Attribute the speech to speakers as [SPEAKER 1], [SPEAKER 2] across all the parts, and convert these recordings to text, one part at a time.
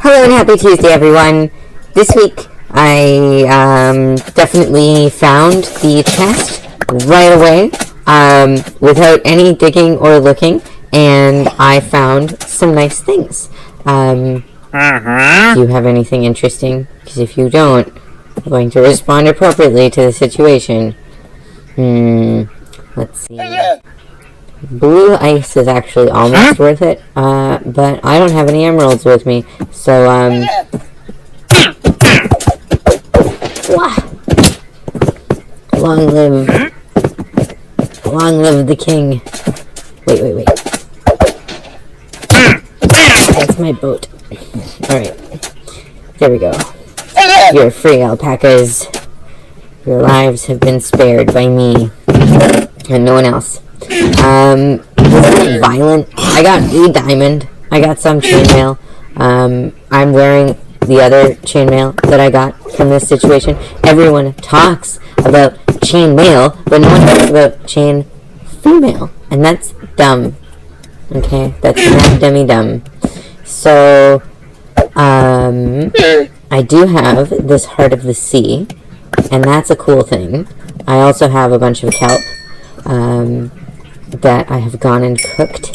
[SPEAKER 1] Hello and happy Tuesday, everyone. This week, I definitely found the chest right away without any digging or looking, and I found some nice things. Do you have anything interesting? Because if you don't, I'm going to respond appropriately to the situation. Let's see. Blue ice is actually almost worth it, but I don't have any emeralds with me, so, long live the king. Wait. That's my boat. Alright, there we go. You're free, alpacas. Your lives have been spared by me, and no one else. Violent. I got a diamond. I got some chainmail. I'm wearing the other chainmail that I got from this situation. Everyone talks about chainmail, but no one talks about chain female, and that's dumb. Okay, that's not dummy. So, I do have this Heart of the Sea, and that's a cool thing. I also have a bunch of kelp, that I have gone and cooked.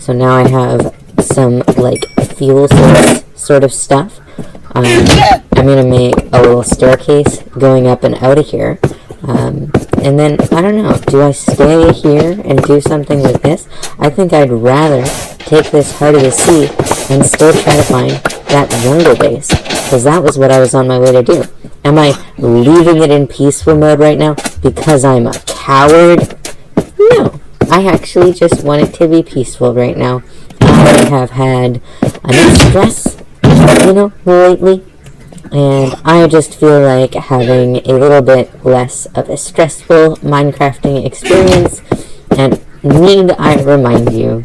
[SPEAKER 1] So now I have some, like, fuel source sort of stuff. I'm gonna make a little staircase going up and out of here. And then, I don't know, do I stay here and do something with this? I think I'd rather take this Heart of the Sea and still try to find that jungle base, because that was what I was on my way to do. Am I leaving it in peaceful mode right now because I'm a coward? No, I actually just want it to be peaceful right now. I have had enough stress, lately, and I just feel like having a little bit less of a stressful Minecrafting experience. And need I remind you,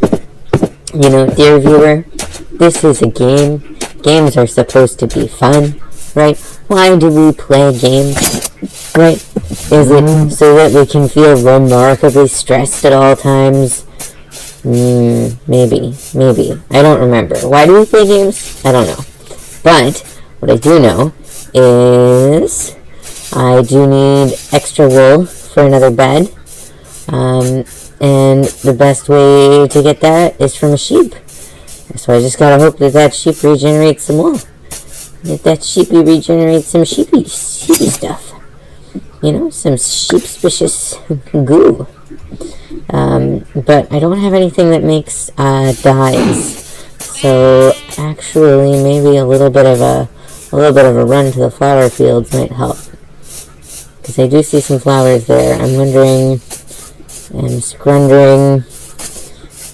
[SPEAKER 1] dear viewer, this is a game. Games are supposed to be fun, right? Why do we play games, right? Is it so that we can feel remarkably stressed at all times? Maybe. I don't remember. Why do we play games? I don't know. But what I do know is I do need extra wool for another bed. And the best way to get that is from a sheep. So I just gotta hope that sheep regenerates some wool. That sheepy regenerates some sheepy stuff. Some sheep-spicious goo. But I don't have anything that makes dyes. So actually, maybe a little bit of a run to the flower fields might help. Because I do see some flowers there. I'm wondering. I'm scrundering.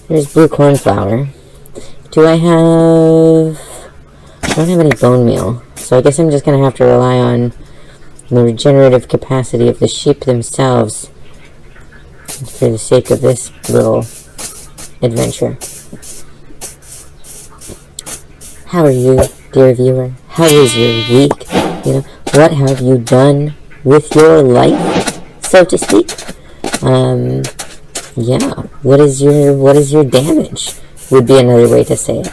[SPEAKER 1] There's blue cornflower. I don't have any bone meal, so I guess I'm just gonna have to rely on the regenerative capacity of the sheep themselves for the sake of this little adventure. How are you, dear viewer? How is your week? What have you done with your life, so to speak? What is your damage? Would be another way to say it.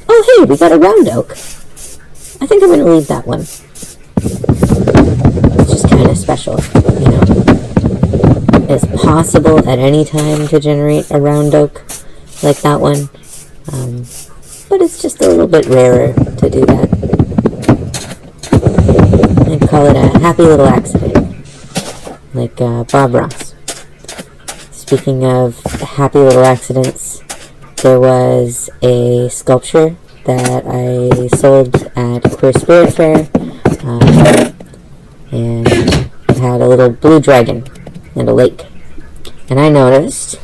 [SPEAKER 1] Oh hey, we got a round oak. I think I'm gonna leave that one. It's just kind of special, It's possible at any time to generate a round oak like that one. But it's just a little bit rarer to do that. I'd call it a happy little accident. Like Bob Ross. Speaking of happy little accidents, there was a sculpture that I sold at Queer Spirit Fair, and it had a little blue dragon and a lake. And I noticed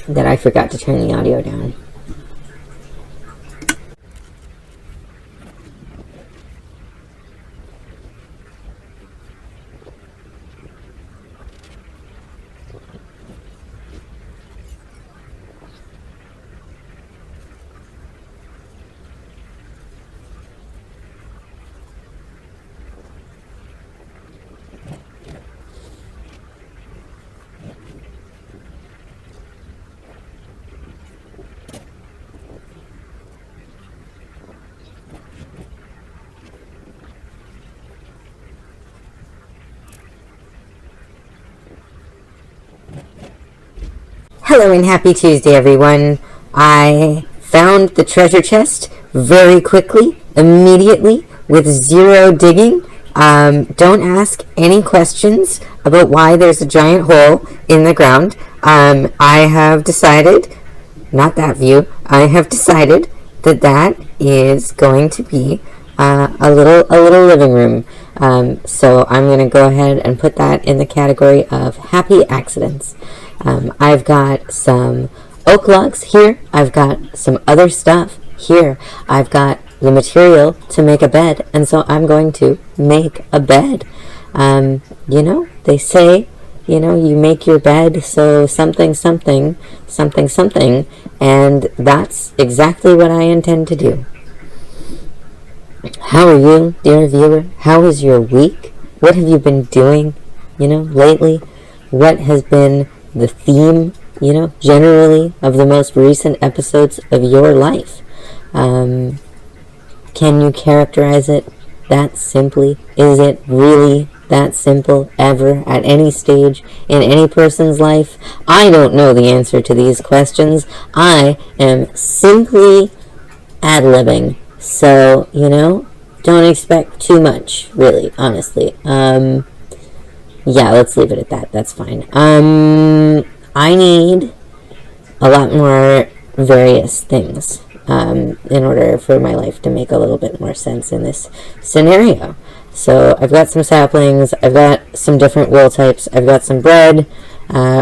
[SPEAKER 1] that I forgot to turn the audio down. Hello and happy Tuesday, everyone. I found the treasure chest very quickly, immediately, with zero digging. Don't ask any questions about why there's a giant hole in the ground. I have decided, not that view, I have decided that that is going to be a little living room. So I'm going to go ahead and put that in the category of happy accidents. I've got some oak logs here. I've got some other stuff here. I've got the material to make a bed, and so I'm going to make a bed. They say, you make your bed so something, something, something, something, and that's exactly what I intend to do. How are you, dear viewer? How is your week? What have you been doing, lately? What has been the theme, generally of the most recent episodes of your life? Can you characterize it that simply? Is it really that simple ever at any stage in any person's life? I don't know the answer to these questions. I am simply ad-libbing. So, don't expect too much, really, honestly. Yeah, let's leave it at that. That's fine. I need a lot more various things in order for my life to make a little bit more sense in this scenario. So I've got some saplings, I've got some different wool types, I've got some bread,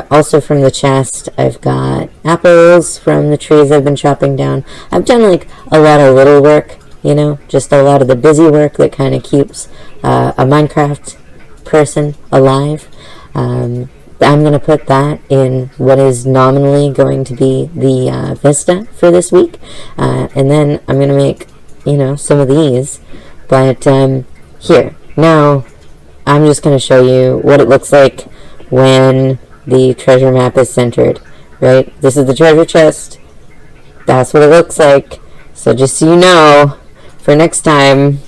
[SPEAKER 1] also from the chest, I've got apples from the trees I've been chopping down. I've done a lot of little work, just a lot of the busy work that kind of keeps a Minecraft person alive. I'm going to put that in what is nominally going to be the Vista for this week. And then I'm going to make, some of these. But here, now I'm just going to show you what it looks like when the treasure map is centered, right? This is the treasure chest. That's what it looks like. So just so you know, for next time,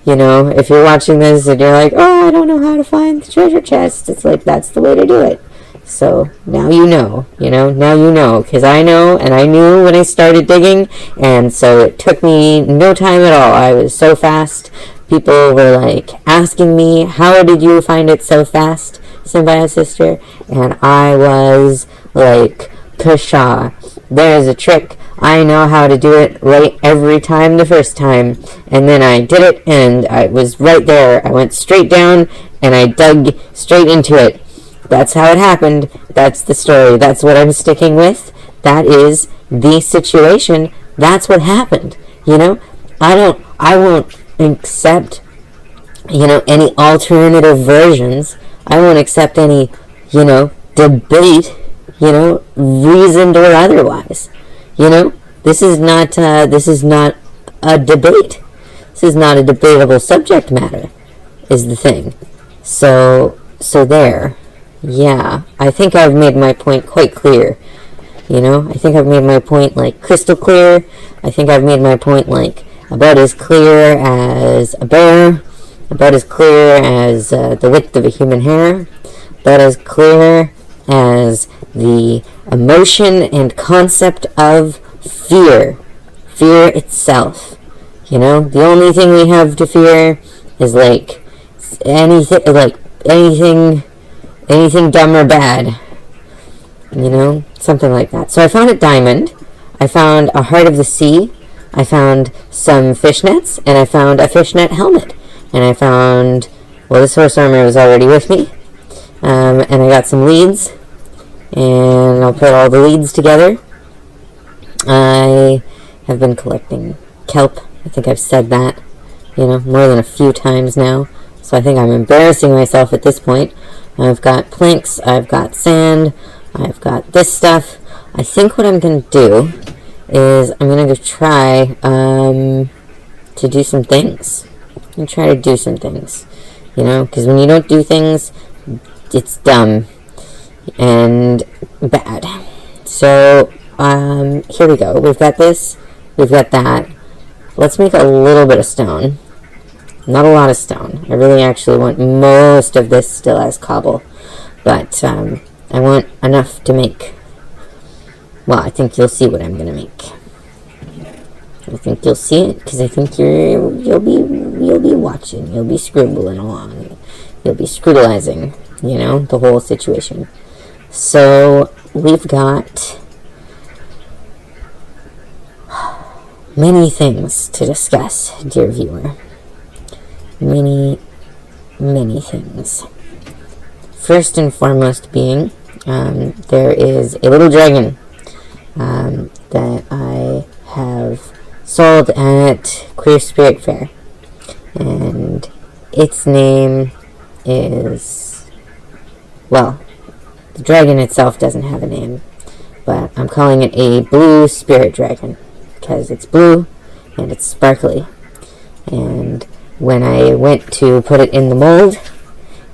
[SPEAKER 1] if you're watching this and you're like, oh, I don't know how to find the treasure chest, it's like, that's the way to do it. So now now you know, because I know, and I knew when I started digging, and so it took me no time at all. I was so fast. People were asking me, how did you find it so fast, Symbiote Sister? And I was like, pshaw, there's a trick. I know how to do it right every time the first time. And then I did it, and I was right there. I went straight down, and I dug straight into it. That's how it happened. That's the story. That's what I'm sticking with. That is the situation. That's what happened. I won't accept, any alternative versions. I won't accept any, debate, reasoned or otherwise. This is not a debate. This is not a debatable subject matter, is the thing. So there. Yeah, I think I've made my point quite clear. I think I've made my point, crystal clear. I think I've made my point, about as clear as a bear, about as clear as the width of a human hair, about as clear as the emotion and concept of fear itself. The only thing we have to fear is anything dumb or bad, something like that. So I found a diamond, I found a heart of the sea, I found some fishnets, and I found a fishnet helmet, and I found, this horse armor was already with me, and I got some leads, and I'll put all the leads together. I have been collecting kelp. I think I've said that, more than a few times now, so I think I'm embarrassing myself at this point. I've got planks, I've got sand, I've got this stuff. I think what I'm going to do is I'm going to try to do some things. Because when you don't do things, it's dumb and bad. So, here we go. We've got this, we've got that. Let's make a little bit of stone. Not a lot of stone. I really actually want most of this still as cobble. But I want enough to make Well, I think you'll see what I'm gonna make. I think you'll see it, because I think you'll be watching. You'll be scribbling along. You'll be scribbling, you know, the whole situation. So we've got many things to discuss, dear viewer. Many things. First and foremost being, there is a little dragon that I have sold at Queer Spirit Fair, and its name is, well, the dragon itself doesn't have a name, but I'm calling it a blue spirit dragon because it's blue and it's sparkly. And when I went to put it in the mold,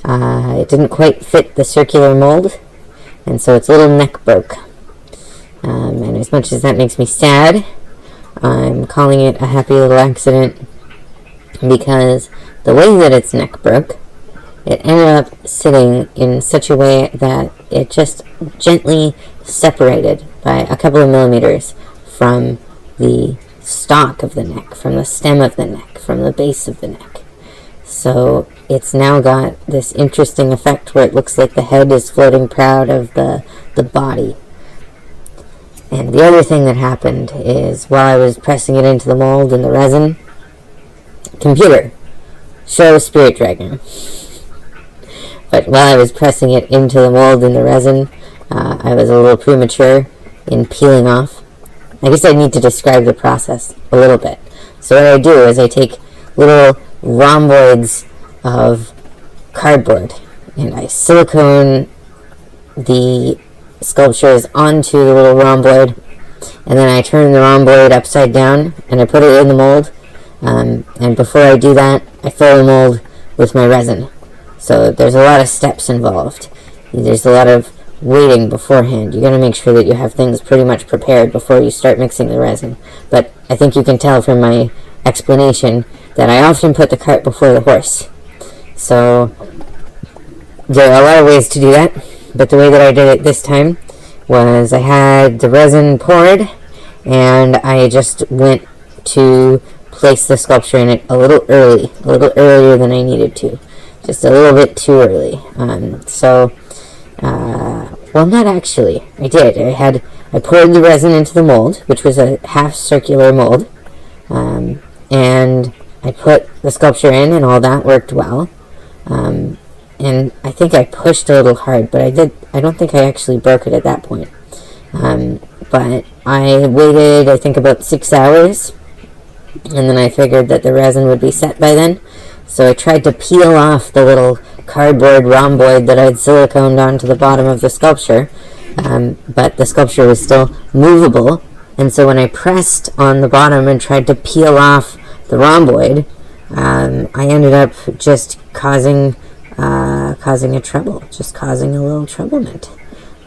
[SPEAKER 1] it didn't quite fit the circular mold, and so its little neck broke. And as much as that makes me sad, I'm calling it a happy little accident, because the way that its neck broke, it ended up sitting in such a way that it just gently separated by a couple of millimeters from the stalk of the neck, from the stem of the neck, from the base of the neck. So it's now got this interesting effect where it looks like the head is floating proud of the body. And the other thing that happened is, while I was pressing it into the mold and the resin, computer, show spirit dragon. But while I was pressing it into the mold and the resin, I was a little premature in peeling off. I guess I need to describe the process a little bit. So what I do is I take little rhomboids of cardboard and I silicone the sculptures onto the little rhomboid, and then I turn the rhomboid upside down and I put it in the mold, and before I do that, I fill the mold with my resin. So there's a lot of steps involved. There's a lot of waiting beforehand. You gotta make sure that you have things pretty much prepared before you start mixing the resin. But I think you can tell from my explanation that I often put the cart before the horse. So there are a lot of ways to do that, but the way that I did it this time was I had the resin poured, and I just went to place the sculpture in it a little earlier than I needed to. Just a little bit too early. Well, not actually. I did. I poured the resin into the mold, which was a half circular mold, and I put the sculpture in, and all that worked well. And I think I pushed a little hard, but I don't think I actually broke it at that point. But I waited, I think, about 6 hours, and then I figured that the resin would be set by then. So I tried to peel off the little cardboard rhomboid that I'd siliconed onto the bottom of the sculpture, but the sculpture was still movable, and so when I pressed on the bottom and tried to peel off the rhomboid, I ended up just causing a trouble, just causing a little troublement.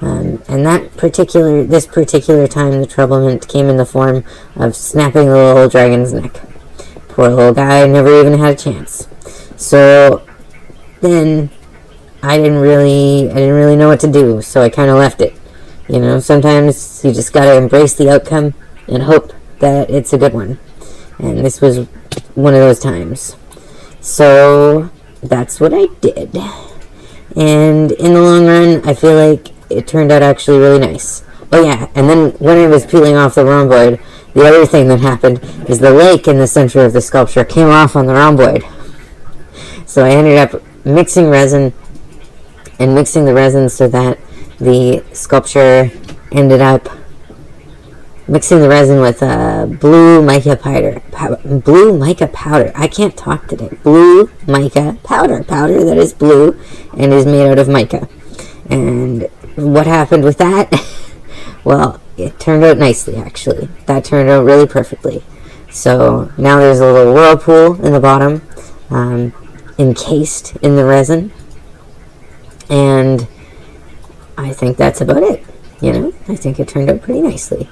[SPEAKER 1] And this particular time, the troublement came in the form of snapping the little dragon's neck. Poor little guy never even had a chance. So then I didn't really know what to do, so I kind of left it. You know, sometimes you just gotta embrace the outcome and hope that it's a good one. And this was one of those times. So that's what I did. And in the long run, I feel like it turned out actually really nice. Oh yeah, and then when I was peeling off the rhomboid, the other thing that happened is the lake in the center of the sculpture came off on the rhomboid. So I ended up mixing resin so that the sculpture ended up mixing the resin with blue mica powder. I can't talk today. Blue mica powder that is blue and is made out of mica. And what happened with that? Well, it turned out nicely, actually. That turned out really perfectly. So now there's a little whirlpool in the bottom, encased in the resin, and I think that's about it. You know, I think it turned out pretty nicely.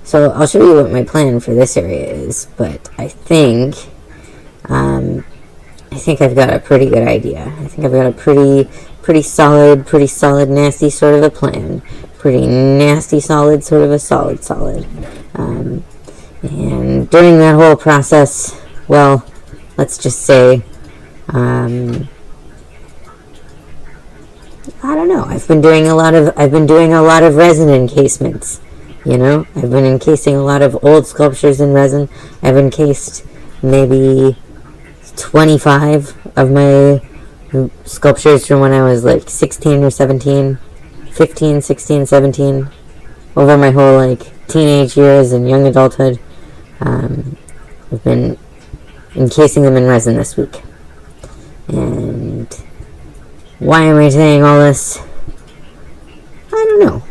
[SPEAKER 1] So I'll show you what my plan for this area is, but I think I've got a pretty good idea. I think I've got a pretty solid, nasty sort of a plan pretty nasty solid, sort of a solid. And during that whole process, well, let's just say, I don't know. I've been doing a lot of resin encasements. I've been encasing a lot of old sculptures in resin. I've encased maybe 25 of my sculptures from when I was like 16 or 17, 15, 16, 17, over my whole like teenage years and young adulthood. I've been encasing them in resin this week. And why am I saying all this? I don't know.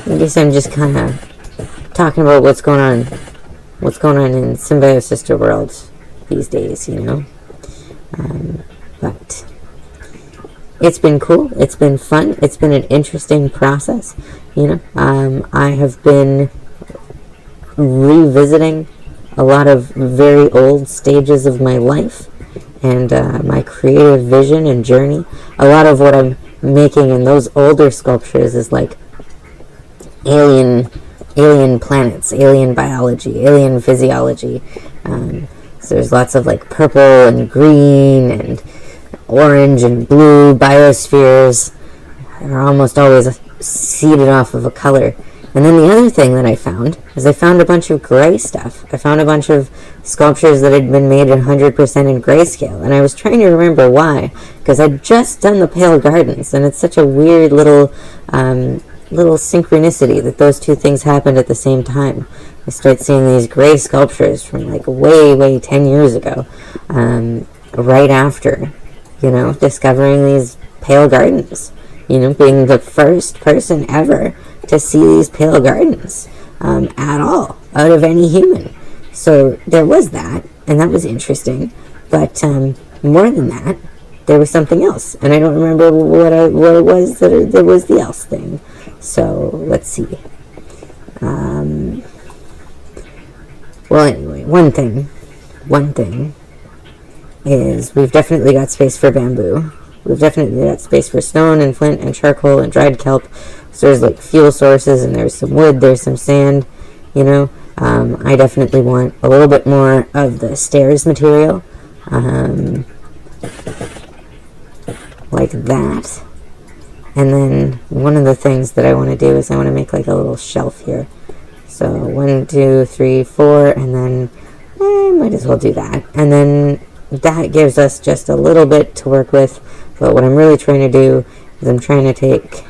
[SPEAKER 1] I guess I'm just kind of talking about what's going on in Symbiosis World these days, but it's been cool. It's been fun. It's been an interesting process. I have been revisiting a lot of very old stages of my life and my creative vision and journey. A lot of what I'm making in those older sculptures is like alien planets, alien biology, alien physiology. So there's lots of like purple and green and orange and blue biospheres. They're almost always seeded off of a color. And then the other thing that I found is I found a bunch of gray stuff. I found a bunch of sculptures that had been made 100% in grayscale. And I was trying to remember why, because I'd just done the Pale Gardens, and it's such a weird little synchronicity that those two things happened at the same time. I start seeing these gray sculptures from like way 10 years ago, right after, discovering these Pale Gardens, being the first person ever to see these Pale Gardens at all, out of any human. So there was that, and that was interesting, but more than that, there was something else, and I don't remember what it was that there was the else thing. So let's see. Well, anyway, one thing is we've definitely got space for bamboo. We've definitely got space for stone and flint and charcoal and dried kelp. So there's like fuel sources, and there's some wood, there's some sand, I definitely want a little bit more of the stairs material, like that. And then one of the things that I want to do is I want to make like a little shelf here. So 1, 2, 3, 4, and then might as well do that. And then that gives us just a little bit to work with. But what I'm really trying to do is I'm trying to take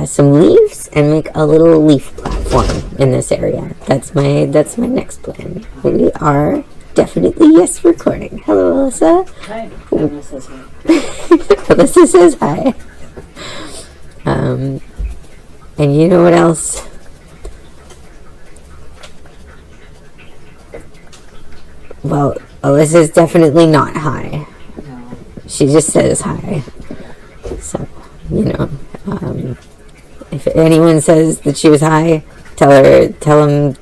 [SPEAKER 1] some leaves and make a little leaf platform in this area. That's my next plan. We are definitely recording. Hello, Alyssa.
[SPEAKER 2] Hi. Alyssa says hi.
[SPEAKER 1] Alyssa says hi. And you know what else? Well, Alyssa's definitely not high.
[SPEAKER 2] No.
[SPEAKER 1] She just says hi. So, if anyone says that she was high, tell them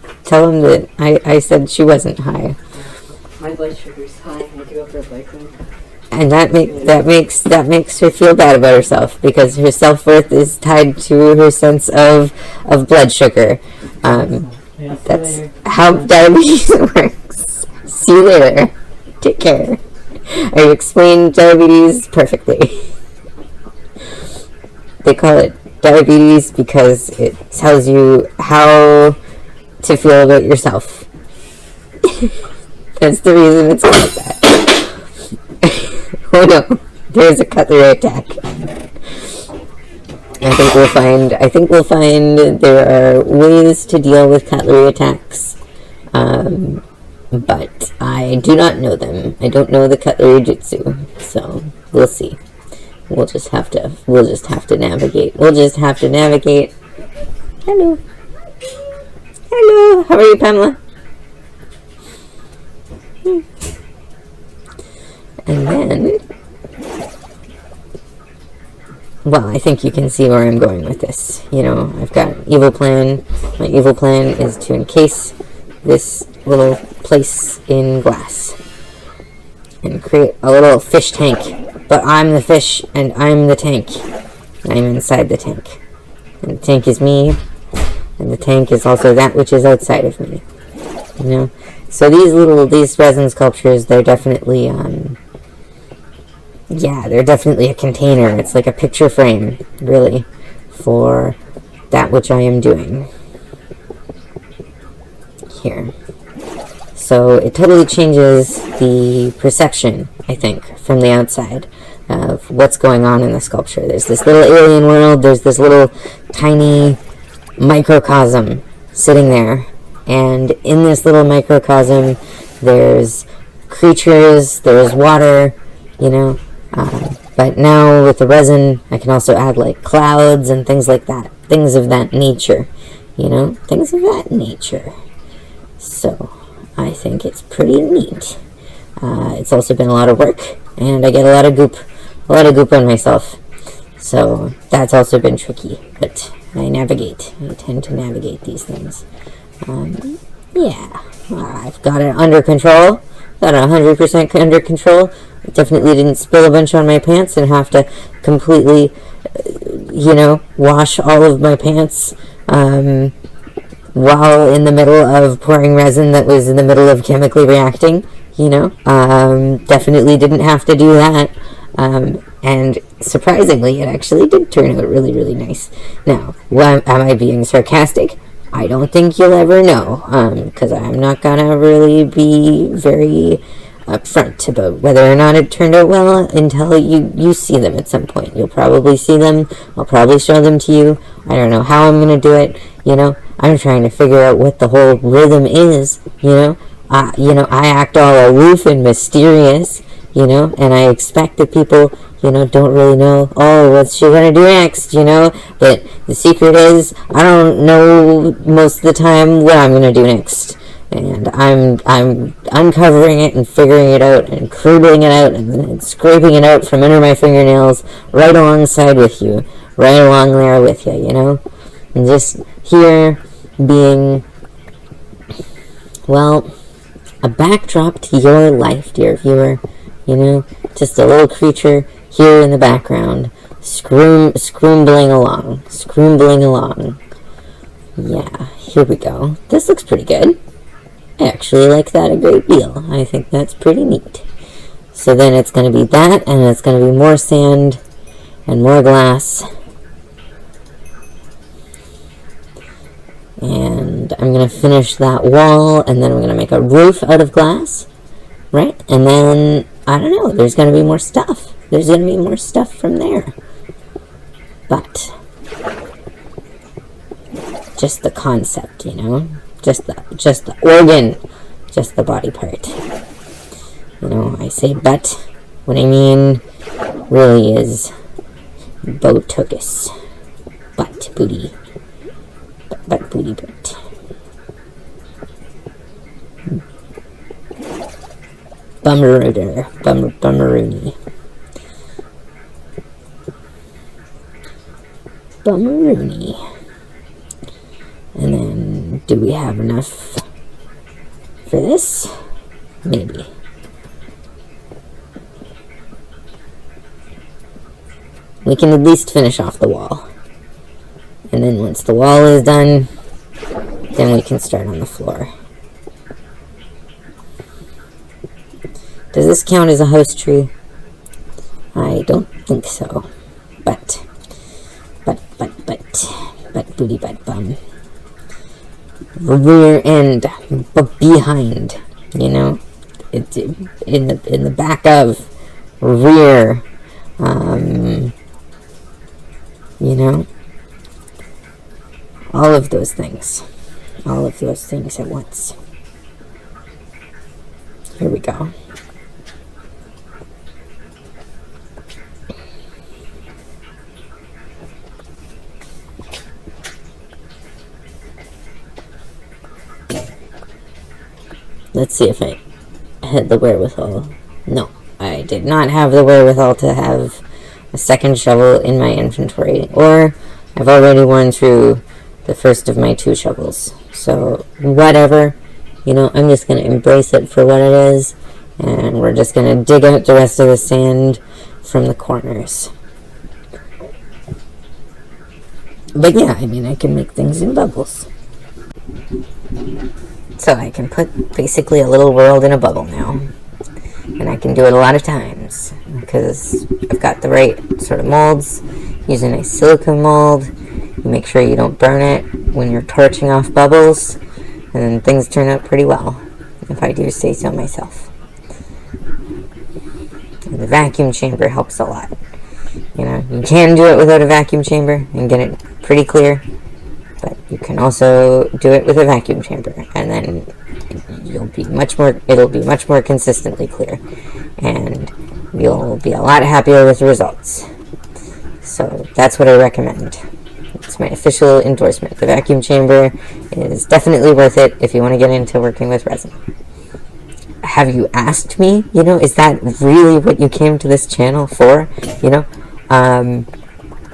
[SPEAKER 1] that I said she wasn't high.
[SPEAKER 2] My blood sugar's high. I had to go for a bike ride.
[SPEAKER 1] And that makes her feel bad about herself, because her self-worth is tied to her sense of blood sugar. That's how diabetes works. See you later. Take care. I explained diabetes perfectly. They call it diabetes because it tells you how to feel about yourself. That's the reason it's called that. Oh no, there's a cutlery attack. I think we'll find there are ways to deal with cutlery attacks, but I do not know them. I don't know the cutlery jutsu, so we'll see. We'll just have to navigate. Hello. How are you, Pamela? And then, well, I think you can see where I'm going with this. You know, I've got evil plan. My evil plan is to encase this little place in glass and create a little fish tank. But I'm the fish and I'm the tank. I'm inside the tank. And the tank is me, and the tank is also that which is outside of me. You know? So these resin sculptures, they're definitely, they're definitely a container. It's like a picture frame, really, for that which I am doing here. So it totally changes the perception, I think, from the outside of what's going on in the sculpture. There's this little alien world, there's this little tiny microcosm sitting there, and in this little microcosm there's creatures, there's water, you know, but now with the resin I can also add like clouds and things like that, things of that nature, you know, things of that nature. So I think it's pretty neat. It's also been a lot of work, and I get a lot of goop on myself, so that's also been tricky, but I tend to navigate these things. I've got it under control, got it 100% under control. I definitely didn't spill a bunch on my pants and have to completely, wash all of my pants, while in the middle of pouring resin that was in the middle of chemically reacting, definitely didn't have to do that. And surprisingly, it actually did turn out really, really nice. Now, am I being sarcastic? I don't think you'll ever know, because I'm not gonna really be very upfront about whether or not it turned out well until you see them at some point. You'll probably see them. I'll probably show them to you. I don't know how I'm gonna do it, I'm trying to figure out what the whole rhythm is, I act all aloof and mysterious, and I expect that people, don't really know, what's she gonna do next, but the secret is, I don't know most of the time what I'm gonna do next, and I'm uncovering it and figuring it out and curdling it out and scraping it out from under my fingernails right alongside with you, right along there with you, and just here being, well, a backdrop to your life, dear viewer, just a little creature here in the background, scroomling along. Yeah, here we go. This looks pretty good. I actually like that a great deal. I think that's pretty neat. So then it's going to be that, and it's going to be more sand and more glass. And I'm going to finish that wall, and then I'm going to make a roof out of glass, right? And then, I don't know, there's going to be more stuff. There's going to be more stuff from there. But just the concept, just the organ, just the body part. I say but what I mean really is botugus, butt booty. Butt booty butt. Bummeroony. And then, do we have enough for this? Maybe. We can at least finish off the wall. And then once the wall is done, then we can start on the floor. Does this count as a house tree? I don't think so. But booty butt bum. Rear end, but behind, it's in the back of, rear, all of those things at once. Here we go. Let's see if I had the wherewithal. No, I did not have the wherewithal to have a second shovel in my inventory, or I've already worn through the first of my 2 shovels. So whatever, I'm just going to embrace it for what it is, and we're just going to dig out the rest of the sand from the corners. But yeah, I can make things in bubbles. So I can put basically a little world in a bubble now. And I can do it a lot of times because I've got the right sort of molds. Use a nice silicone mold. You make sure you don't burn it when you're torching off bubbles, and then things turn out pretty well, if I do say so myself. And the vacuum chamber helps a lot. You can do it without a vacuum chamber and get it pretty clear, but you can also do it with a vacuum chamber, and then it'll be much more consistently clear, and you'll be a lot happier with the results. So that's what I recommend. It's my official endorsement. The vacuum chamber is definitely worth it if you want to get into working with resin. Have you asked me, is that really what you came to this channel for?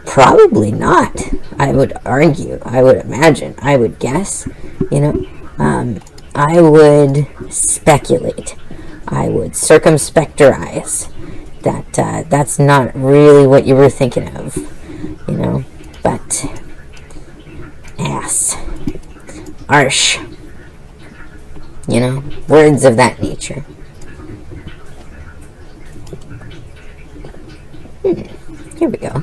[SPEAKER 1] Probably not. I would argue, I would imagine, I would guess, I would speculate, I would circumspectorize that that's not really what you were thinking of, but ass, arsh, words of that nature. Here we go.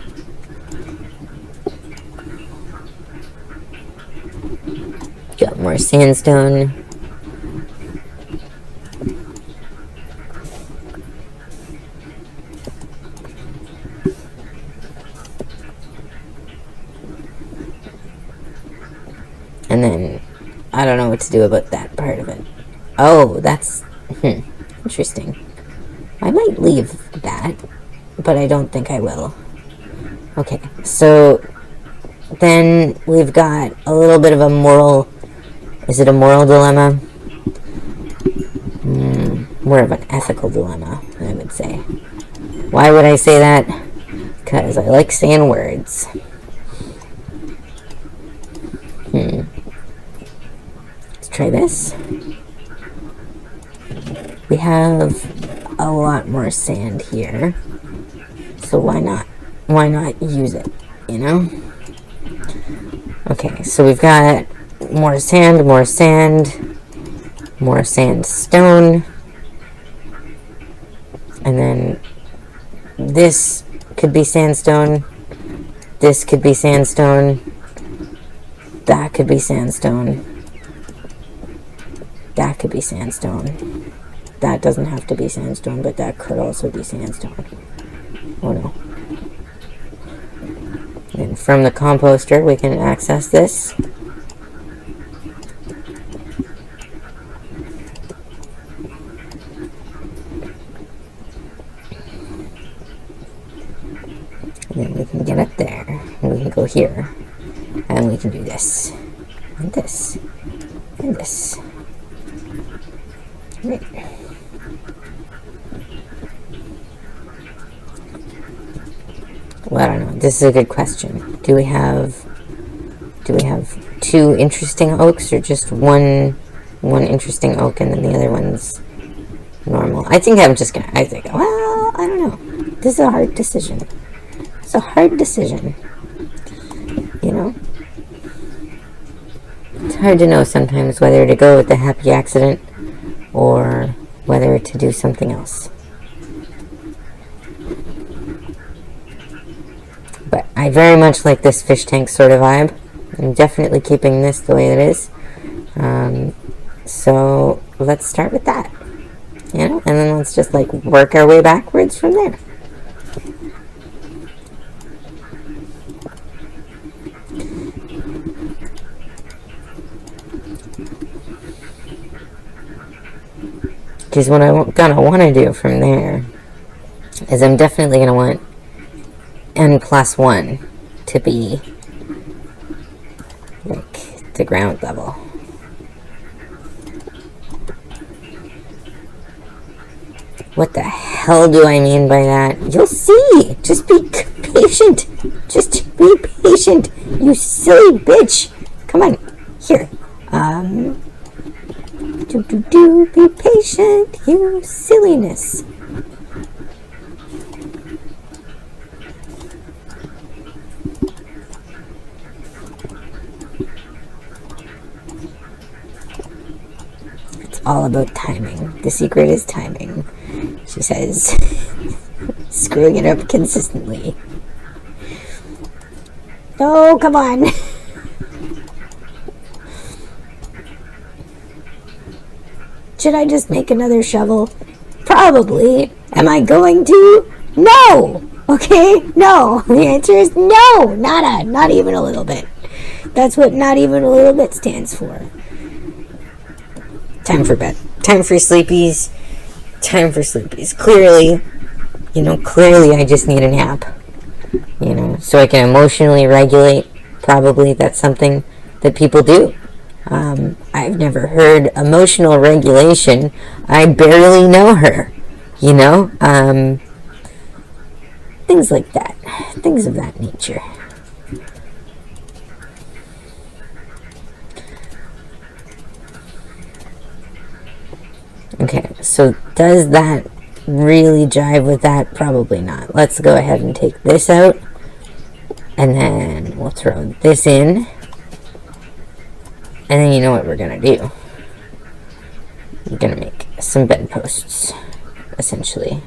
[SPEAKER 1] Got more sandstone. And then, I don't know what to do about that part of it. Oh, that's, interesting. I might leave that, but I don't think I will. Okay, so then we've got a little bit of a moral, is it a moral dilemma? More of an ethical dilemma, I would say. Why would I say that? Because I like saying words. Let's try this. We have a lot more sand here, so why not? Why not use it, Okay, so we've got more sand, more sandstone, and then this could be sandstone, this could be sandstone, that could be sandstone, that could be sandstone, that doesn't have to be sandstone, but that could also be sandstone. Oh no. And from the composter we can access this. And then we can get up there, and we can go here, and we can do this, and this, and this. Right. Well, I don't know. This is a good question. Do we have 2 interesting oaks, or just one interesting oak and then the other one's normal? I think well, I don't know. This is a hard decision. It's a hard decision. It's hard to know sometimes whether to go with the happy accident or whether to do something else. But I very much like this fish tank sort of vibe. I'm definitely keeping this the way it is. So let's start with that. And then let's just work our way backwards from there. Because what I'm gonna want to do from there is I'm definitely gonna want n+1 to be the ground level. What the hell do I mean by that? You'll see. Just be patient. Just be patient, you silly bitch. Come on, here. Be patient, you silliness. It's all about timing. The secret is timing, she says, screwing it up consistently. Oh, come on. Should I just make another shovel? Probably. Am I going to? No! Okay? No. The answer is no! Nada. Not even a little bit. That's what not even a little bit stands for. Time for bed. Time for sleepies. Time for sleepies. Clearly I just need a nap. So I can emotionally regulate. Probably that's something that people do. I've never heard emotional regulation. I barely know her. Things like that. Things of that nature. Okay, so does that really jive with that? Probably not. Let's go ahead and take this out. And then we'll throw this in. And then you know what we're going to do. We're going to make some bedposts, essentially.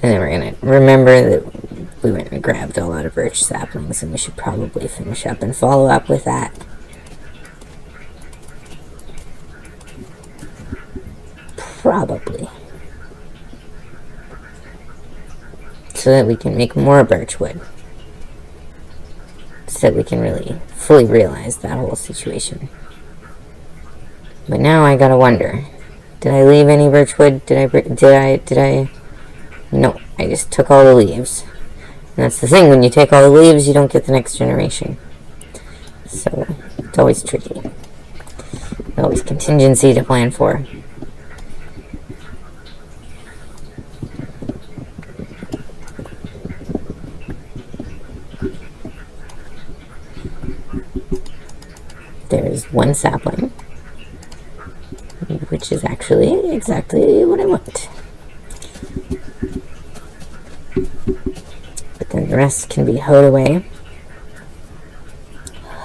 [SPEAKER 1] And then we're going to remember that we went and grabbed a lot of birch saplings, and we should probably finish up and follow up with that. Probably. So that we can make more birch wood. So that we can really fully realize that whole situation. But now I gotta wonder, did I leave any birch wood? Did I? No, I just took all the leaves. And that's the thing, when you take all the leaves, you don't get the next generation. So, it's always tricky. Always contingency to plan for. There's one sapling, which is actually exactly what I want. But then the rest can be hoed away.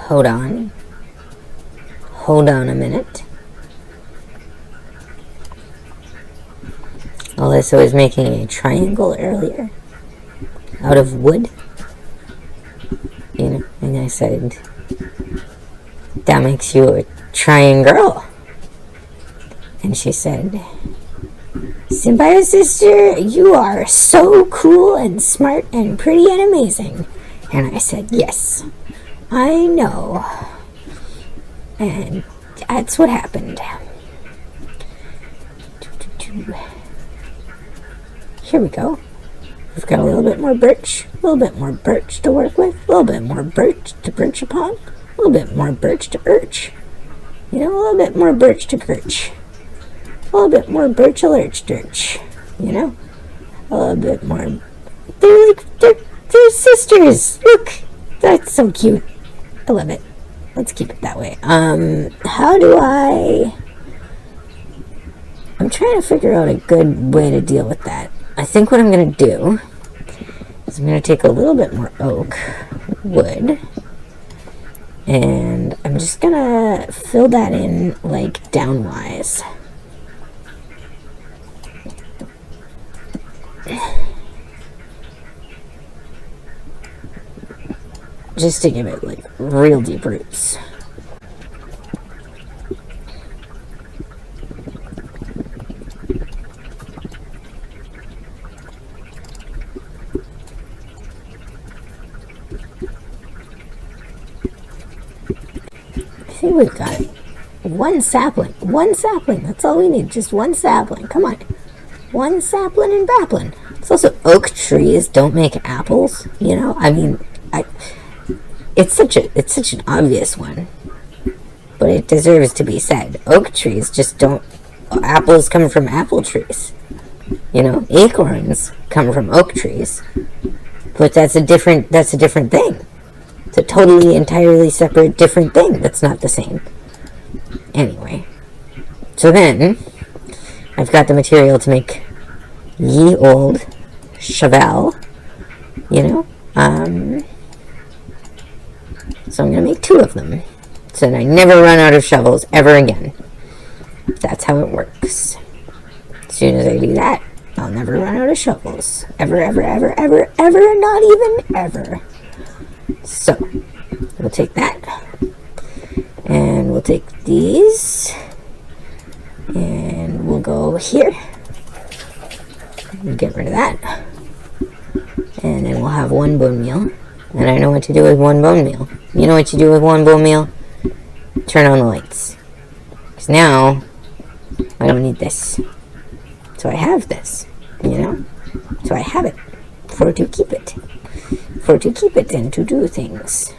[SPEAKER 1] Hold on a minute. Alyssa was making a triangle earlier out of wood, and I said, that makes you a triangle. And she said, Symbiote sister, you are so cool and smart and pretty and amazing. And I said, yes, I know. And that's what happened. Here we go. We've got a little bit more birch, a little bit more birch to work with, a little bit more birch to birch upon, a little bit more birch to birch. A little bit more birch to birch. A little bit more birch a lurch dirch. A little bit more. They're sisters. Look, that's so cute. I love it. Let's keep it that way. How do I'm trying to figure out a good way to deal with that. I think what I'm going to do is I'm going to take a little bit more oak wood, and I'm just going to fill that in, like, downwise. Just to give it, like, real deep roots. think we've got one sapling. One sapling. That's all we need. Just one sapling. Come on. One sapling and bappling. It's also oak trees don't make apples. You know, I mean, it's such an obvious one, but it deserves to be said. Oak trees just don't. Apples come from apple trees. You know, acorns come from oak trees, but that's a different thing. It's a totally, entirely separate, different thing. That's not the same. Anyway, so then I've got the material to make ye old shovel. You know, so I'm gonna make 2 of them, so that I never run out of shovels ever again. That's how it works. As soon as I do that, I'll never run out of shovels. Ever, ever, ever, ever, ever, not even ever. So, we'll take that. And we'll take these. And we'll go here. We'll get rid of that. And then we'll have 1 bone meal. And I know what to do with 1 bone meal. You know what you do with 1 bone meal? Turn on the lights. Because now, I don't need this. So I have this, you know? So I have it for to keep it. For to keep it and to do things.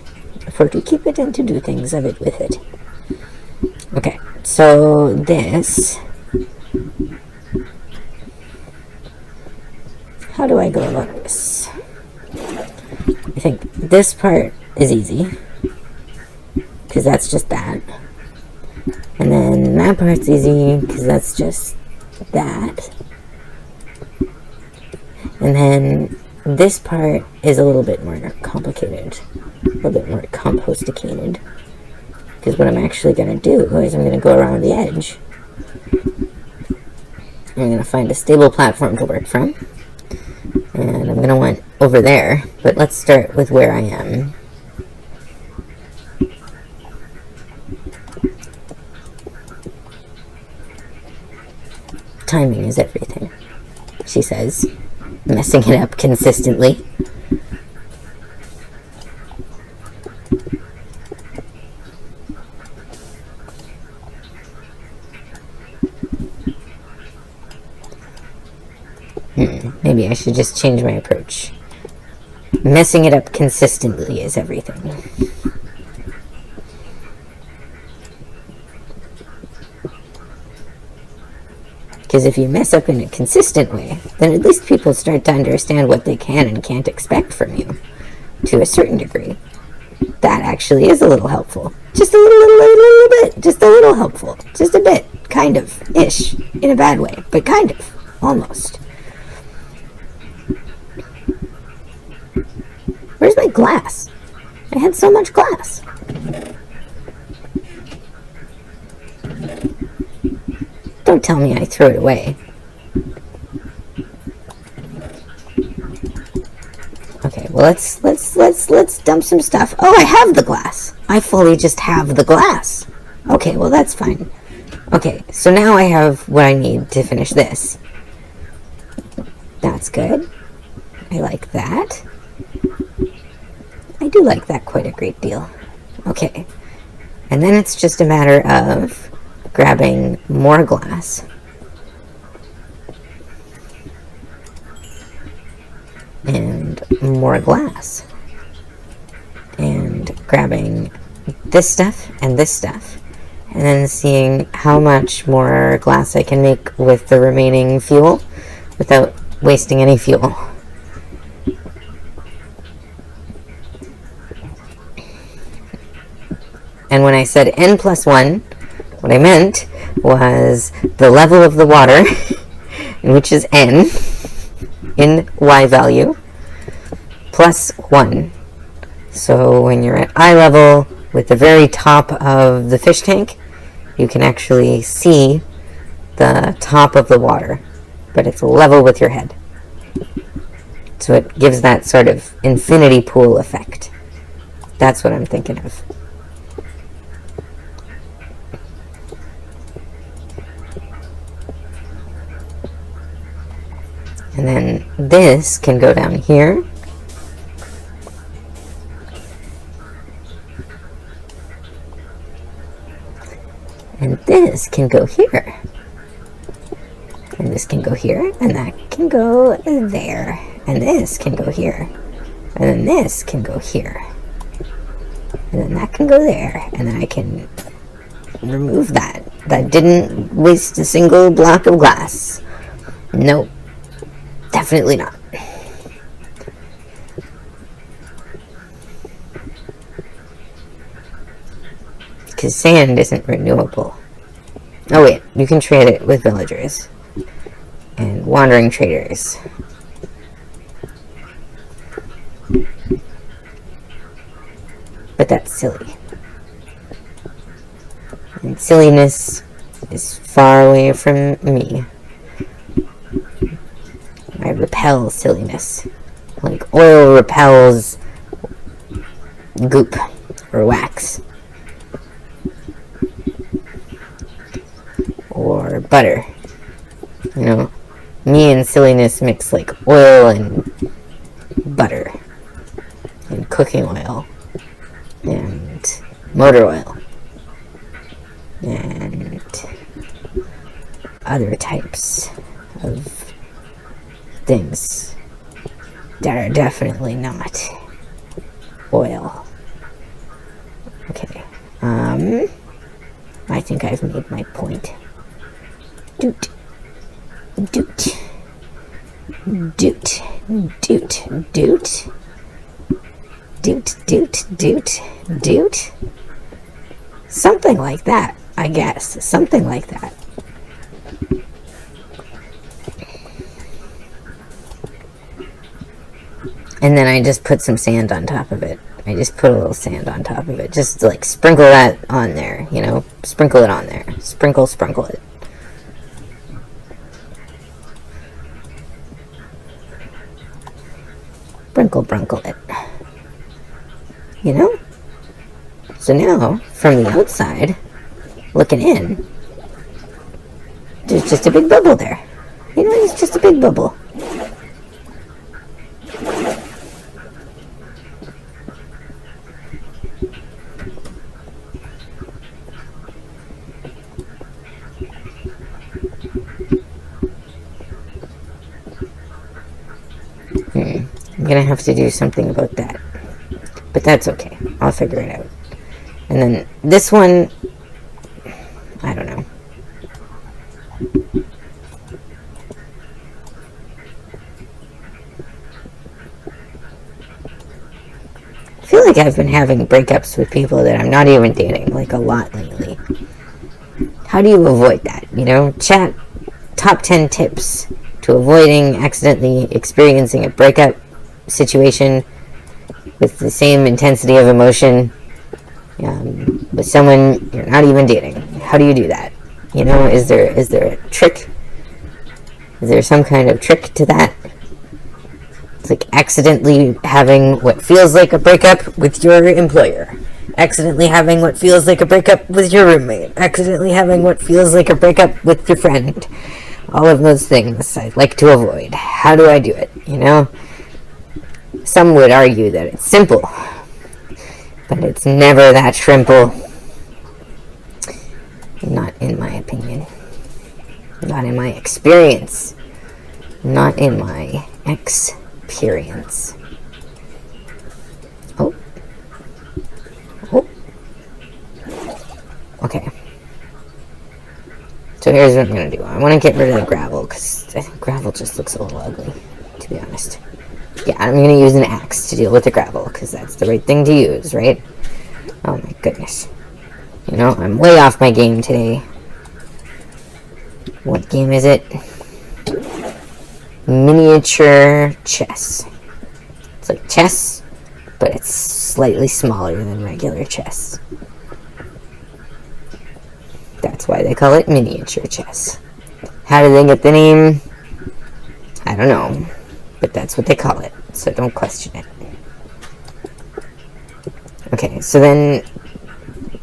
[SPEAKER 1] For to keep it and to do things of it with it. Okay, so this... How do I go about this? I think this part is easy. Because that's just that. And then that part's easy, because that's just that. And then this part is a little bit more complicated. A little bit more composticated. Because what I'm actually going to do is I'm going to go around the edge. I'm going to find a stable platform to work from. And I'm going to want over there. But let's start with where I am. Timing is everything, she says, messing it up consistently. Maybe I should just change my approach. Messing it up consistently is everything. Because if you mess up in a consistent way, then at least people start to understand what they can and can't expect from you, to a certain degree. That actually is a little helpful. Just a little bit. Just a little helpful. Just a bit. Kind of. Ish. In a bad way. But kind of. Almost. Where's my glass? I had so much glass. Don't tell me I threw it away. Okay, well let's dump some stuff. Oh, I have the glass. I fully just have the glass. Okay, well that's fine. Okay, so now I have what I need to finish this. That's good. I like that. I do like that quite a great deal. Okay. And then it's just a matter of grabbing more glass. And more glass. And grabbing this stuff and this stuff. And then seeing how much more glass I can make with the remaining fuel without wasting any fuel. And when I said n+1, what I meant was the level of the water, which is n, in y value, plus 1. So when you're at eye level with the very top of the fish tank, you can actually see the top of the water, but it's level with your head. So it gives that sort of infinity pool effect. That's what I'm thinking of. And then this can go down here. And this can go here. And this can go here, and that can go there. And this can go here. And then this can go here. And then that can go there. And then I can remove that. That didn't waste a single block of glass. Nope. Definitely not. Because sand isn't renewable. Oh wait, you can trade it with villagers. And wandering traders. But that's silly. And silliness is far away from me. I repel silliness. Like oil repels goop or wax. Or butter. You know, me and silliness mix like oil and butter. And cooking oil. And motor oil. And other types of things that are definitely not oil. Okay. I think I've made my point. Doot. Doot. Doot. Doot. Doot. Doot. Doot. Doot. Doot. Something like that, I guess. Something like that. And then I just put some sand on top of it. I just put a little sand on top of it. Just like sprinkle that on there, you know? Sprinkle it on there. Sprinkle it. Sprinkle it. You know? So now, from the outside, looking in, there's just a big bubble there. You know, it's just a big bubble. I'm gonna have to do something about that. But that's okay. I'll figure it out. And then this one, I don't know. I feel like I've been having breakups with people that I'm not even dating, like a lot lately. How do you avoid that? You know, chat top 10 tips to avoiding accidentally experiencing a breakup situation with the same intensity of emotion with someone you're not even dating. How do you do that? You know, is there a trick? Is there some kind of trick to that? It's like accidentally having what feels like a breakup with your employer. Accidentally having what feels like a breakup with your roommate. Accidentally having what feels like a breakup with your friend. All of those things I'd like to avoid. How do I do it? You know? Some would argue that it's simple. But it's never that simple. Not in my opinion. Not in my experience. Not in my experience. Oh. Oh. Okay. So here's what I'm going to do. I want to get rid of the gravel, because I think gravel just looks a little ugly, to be honest. Yeah, I'm going to use an axe to deal with the gravel, because that's the right thing to use, right? Oh my goodness. You know, I'm way off my game today. What game is it? Miniature chess. It's like chess, but it's slightly smaller than regular chess. That's why they call it miniature chess. How did they get the name? I don't know. But that's what they call it, so don't question it. Okay, so then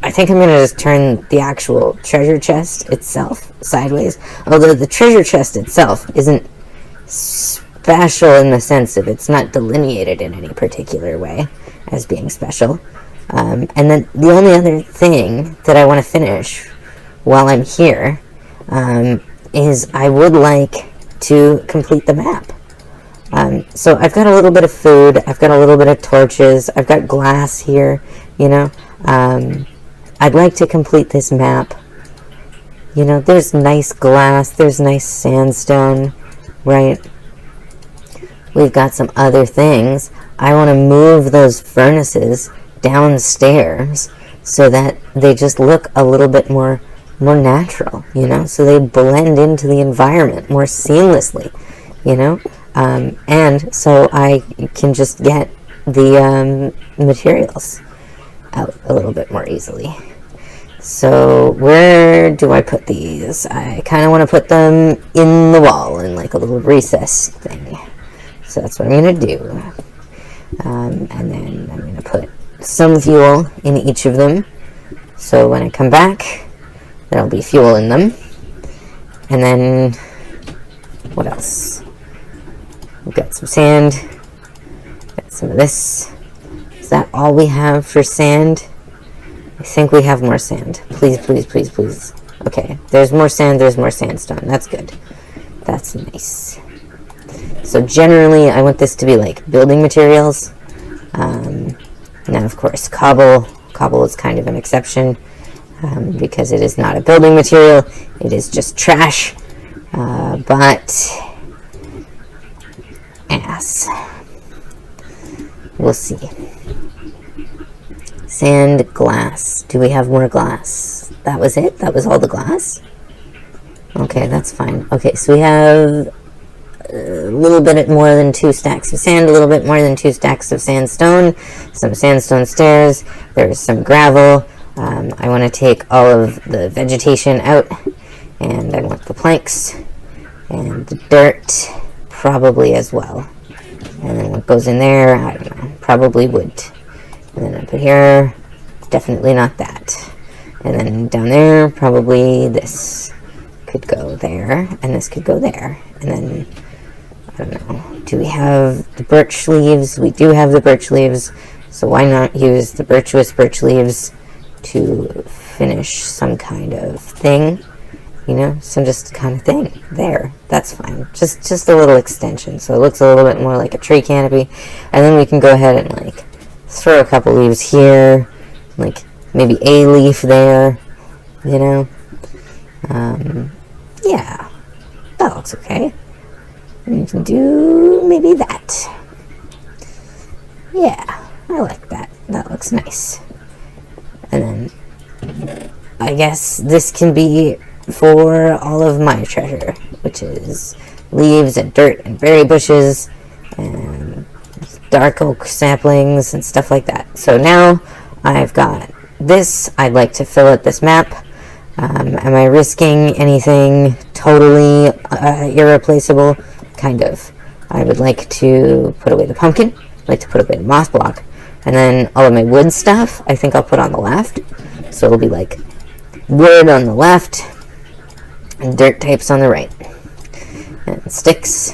[SPEAKER 1] I think I'm gonna just turn the actual treasure chest itself sideways. Although the treasure chest itself isn't special in the sense of it's not delineated in any particular way as being special. And then the only other thing that I want to finish while I'm here, is I would like to complete the map. So I've got a little bit of food, I've got a little bit of torches, I've got glass here, you know. I'd like to complete this map. You know, there's nice glass, there's nice sandstone, right? We've got some other things. I want to move those furnaces downstairs so that they just look a little bit more natural, you know, so they blend into the environment more seamlessly, you know, and so I can just get the materials out a little bit more easily. So where do I put these? I kind of want to put them in the wall in like a little recess thing. So that's what I'm going to do. And then I'm going to put some fuel in each of them. So when I come back, there'll be fuel in them. And then, what else? We've got some sand. Got some of this. Is that all we have for sand? I think we have more sand. Please, please, please, please. Okay, there's more sand, there's more sandstone. That's good. That's nice. So generally, I want this to be like building materials. Now, of course, cobble. Cobble is kind of an exception because it is not a building material. It is just trash. But ass. We'll see. Sand, glass. Do we have more glass? That was it? That was all the glass? Okay, that's fine. Okay, so we have a little bit more than 2 stacks of sand, a little bit more than 2 stacks of sandstone, some sandstone stairs, there's some gravel. I want to take all of the vegetation out, and I want the planks, and the dirt probably as well. And then what goes in there, I don't know, probably wood. And then up here, definitely not that. And then down there, probably this could go there, and this could go there. And then, I don't know, do we have the birch leaves? We do have the birch leaves, so why not use the birch leaves to finish some kind of thing? You know, some just kind of thing. There, that's fine. Just a little extension, so it looks a little bit more like a tree canopy. And then we can go ahead and, like, throw a couple leaves here, like maybe a leaf there, you know. Yeah, that looks okay. And you can do maybe that. Yeah, I like that. That looks nice. And then I guess this can be for all of my treasure, which is leaves and dirt and berry bushes and dark oak saplings and stuff like that. So now I've got this. I'd like to fill out this map. Am I risking anything totally irreplaceable? Kind of. I would like to put away the pumpkin. I'd like to put away the moss block. And then all of my wood stuff, I think I'll put on the left. So it'll be like wood on the left and dirt types on the right. And sticks.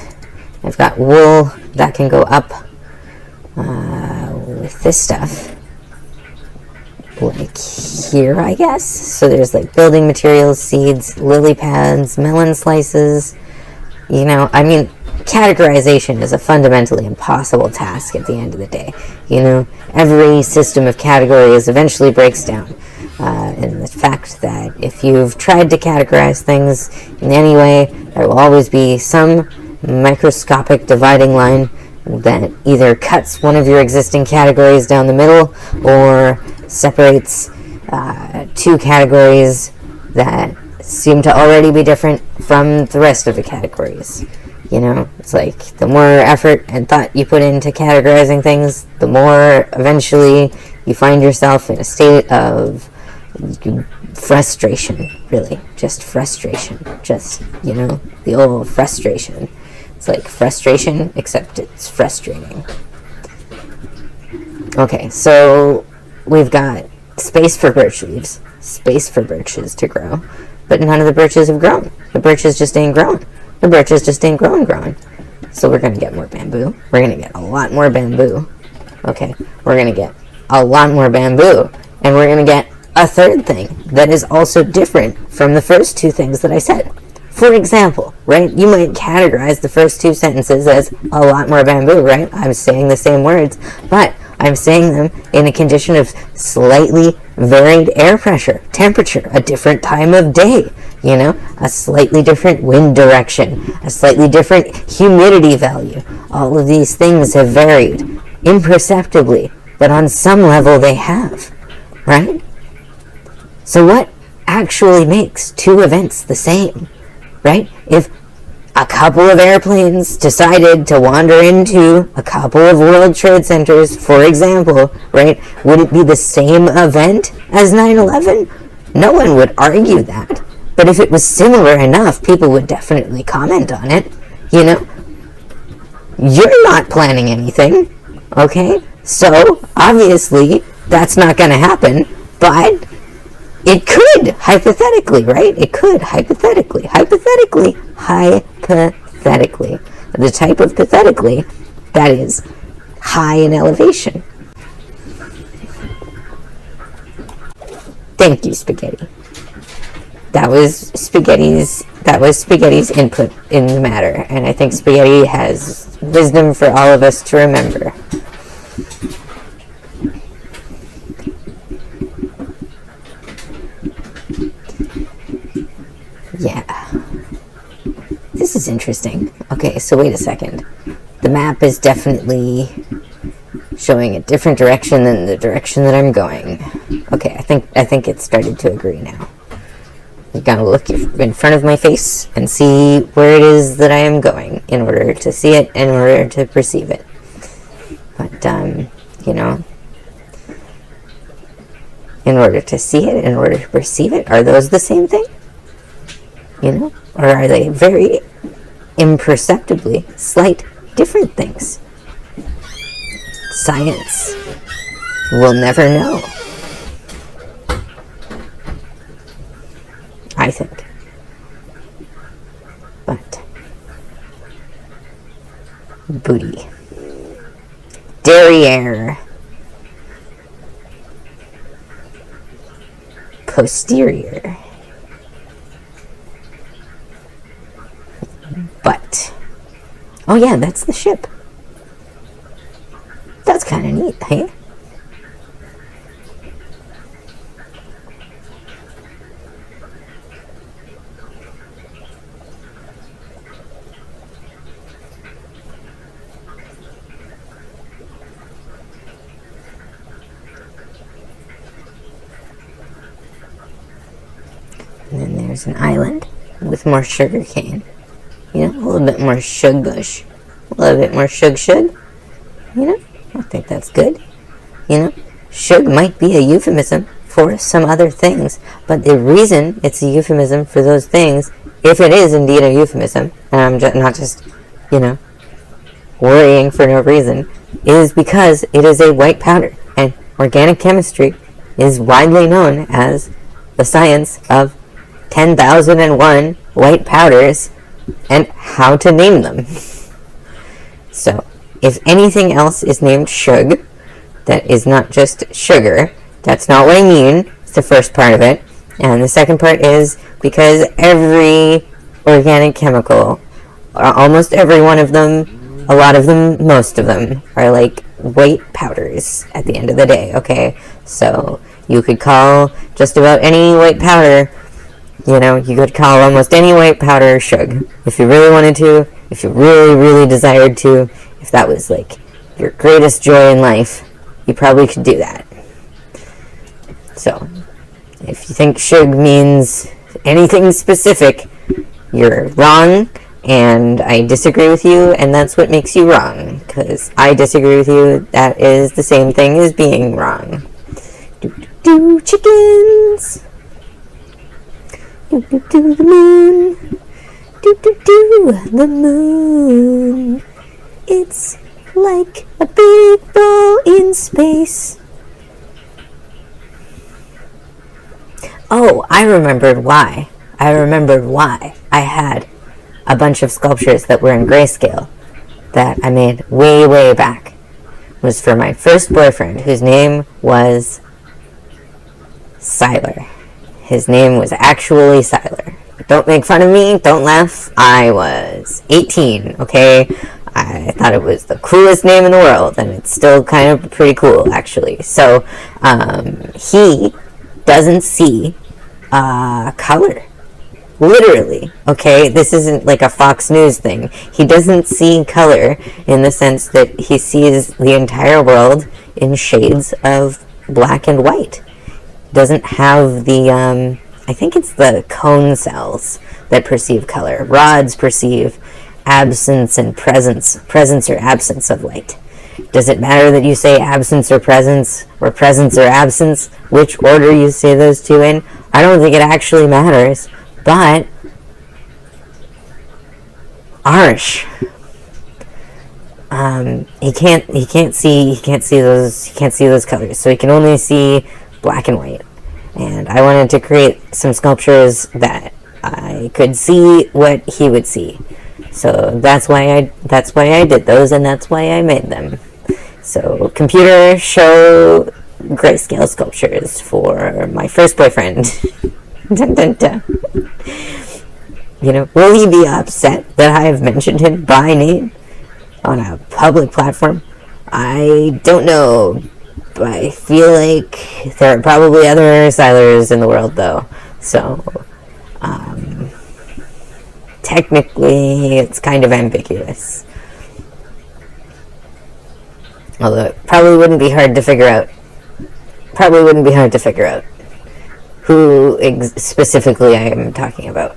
[SPEAKER 1] I've got wool. That can go up. With this stuff, like here, I guess. So there's like building materials, seeds, lily pads, melon slices. You know, I mean, categorization is a fundamentally impossible task at the end of the day. You know, every system of categories eventually breaks down. And the fact that if you've tried to categorize things in any way, there will always be some microscopic dividing line that either cuts one of your existing categories down the middle or separates 2 categories that seem to already be different from the rest of the categories. You know, it's like the more effort and thought you put into categorizing things, the more eventually you find yourself in a state of frustration, really. Just frustration. Just, you know, the old frustration. It's like frustration, except it's frustrating. Okay, so we've got space for birch leaves, space for birches to grow, but none of the birches have grown. The birches just ain't grown. The birches just ain't growing. So we're going to get more bamboo. We're going to get a lot more bamboo. Okay, we're going to get a lot more bamboo. And we're going to get a third thing that is also different from the first two things that I said. For example, right, you might categorize the first two sentences as a lot more bamboo, right? I'm saying the same words, but I'm saying them in a condition of slightly varied air pressure, temperature, a different time of day, you know, a slightly different wind direction, a slightly different humidity value. All of these things have varied imperceptibly, but on some level they have, right? So what actually makes two events the same, right? If a couple of airplanes decided to wander into a couple of World Trade Centers, for example, right, would it be the same event as 9/11? No one would argue that. But if it was similar enough, people would definitely comment on it, you know? You're not planning anything, okay? So, obviously, that's not going to happen, but it could, hypothetically, right? It could, hypothetically. The type of pathetically that is high in elevation. Thank you, Spaghetti. That was Spaghetti's input in the matter, and I think Spaghetti has wisdom for all of us to remember. Yeah. This is interesting. Okay, so wait a second. The map is definitely showing a different direction than the direction that I'm going. Okay, I think it's started to agree now. I'm gonna look in front of my face and see where it is that I am going in order to see it, in order to perceive it. But, you know, in order to see it, in order to perceive it, are those the same thing? You know? Or are they very imperceptibly slight different things? Science will never know. I think. But booty. Derriere. Posterior. But, oh yeah, that's the ship. That's kind of neat, hey? And then there's an island with more sugar cane. You know, a little bit more shug bush. A little bit more shug. You know, I think that's good. You know, shug might be a euphemism for some other things, but the reason it's a euphemism for those things, if it is indeed a euphemism, and I'm not just, you know, worrying for no reason, is because it is a white powder, and organic chemistry is widely known as the science of 10,001 white powders and how to name them. So, if anything else is named shug, that is not just sugar, that's not what I mean. It's the first part of it. And the second part is because every organic chemical, almost every one of them, a lot of them, most of them, are like white powders at the end of the day, okay? So, you could call just about any white powder, you know, you could call almost any white powder shug. If you really wanted to, if you really, really desired to, if that was like your greatest joy in life, you probably could do that. So, if you think shug means anything specific, you're wrong, and I disagree with you, and that's what makes you wrong, because I disagree with you. That is the same thing as being wrong. Do chickens. Do the moon. Do the moon. It's like a big ball in space. Oh, I remembered why. I had a bunch of sculptures that were in grayscale that I made way, way back. It was for my first boyfriend, whose name was Siler. His name was actually Siler. Don't make fun of me. Don't laugh. I was 18, okay? I thought it was the coolest name in the world, and it's still kind of pretty cool, actually. So, he doesn't see color. Literally, okay? This isn't like a Fox News thing. He doesn't see color in the sense that he sees the entire world in shades of black and white. Doesn't have the, I think it's the cone cells that perceive color. Rods perceive absence and presence or absence of light. Does it matter that you say absence or presence or absence? Which order you say those two in? I don't think it actually matters. But Arsh, he can't see those colors, so he can only see black and white. And I wanted to create some sculptures that I could see what he would see. So that's why I did those, and that's why I made them. So computer, show grayscale sculptures for my first boyfriend. Dun, dun, dun. You know, will he be upset that I have mentioned him by name on a public platform? I don't know. But I feel like there are probably other Silers in the world, though. So, technically, it's kind of ambiguous. Although it probably wouldn't be hard to figure out. Who specifically I am talking about.